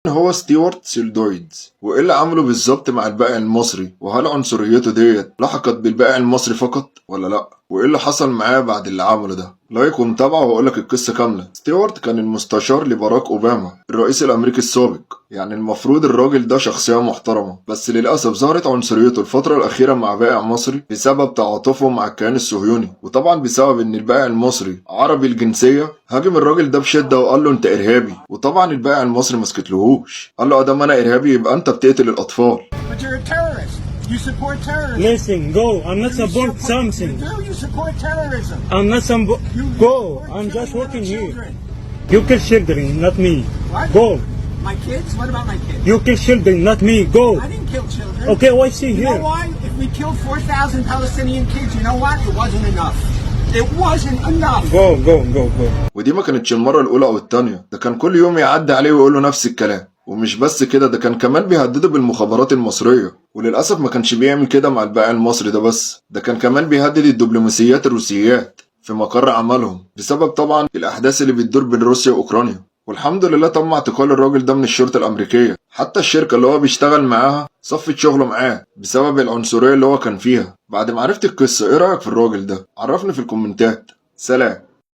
هو ستيوارت سيلدويدز، وايه اللي عمله بالظبط مع البائع المصري، وهل عنصريته ديت لحقت بالبائع المصري فقط ولا لا، وايه اللي حصل معاه بعد اللي عمله ده؟ لايك ومتابعه واقولك القصه كامله. ستيوارت كان المستشار لباراك اوباما الرئيس الامريكي السابق، يعني المفروض الراجل ده شخصيه محترمه، بس للاسف ظهرت عنصريته الفتره الاخيره مع بائع مصري بسبب تعاطفه مع الكيان الصهيوني، وطبعا بسبب ان البائع المصري عربي الجنسيه هاجم الراجل ده بشده وقال له انت ارهابي، وطبعا البائع المصري مسكتلهوش، قال له ادام انا ارهابي يبقى انت بتقتل الاطفال. But you're a terrorist. You support terrorism. Listen, go. I'm not support something. You do. You support terrorism. I'm not some. You Go. support I'm just killing working other here. children. You kill children, not me. What? Go. My kids? What about my kids? You kill children, not me. Go. I didn't kill children. Okay, why she You here? know why? If we killed 4,000 Palestinian kids, you know what? It wasn't enough. It wasn't enough. Go. ودي ما كانتش المره الاولى او التانيه، ده كان كل يوم يعدي عليه ويقول له نفس الكلام، ومش بس كده، ده كان كمان بيهدده بالمخابرات المصريه، وللاسف ما كانش بيعمل كده مع البائع المصري ده بس، ده كان كمان بيهدد الدبلوماسيات الروسيات في مقر عملهم، بسبب طبعا الاحداث اللي بتدور بين روسيا واوكرانيا. والحمد لله تم اعتقال الراجل ده من الشرطه الامريكيه، حتى الشركه اللي هو بيشتغل معاها صفت شغله معاه بسبب العنصريه اللي هو كان فيها. بعد ما عرفت القصه ايه رايك في الراجل ده؟ عرفني في الكومنتات. سلام.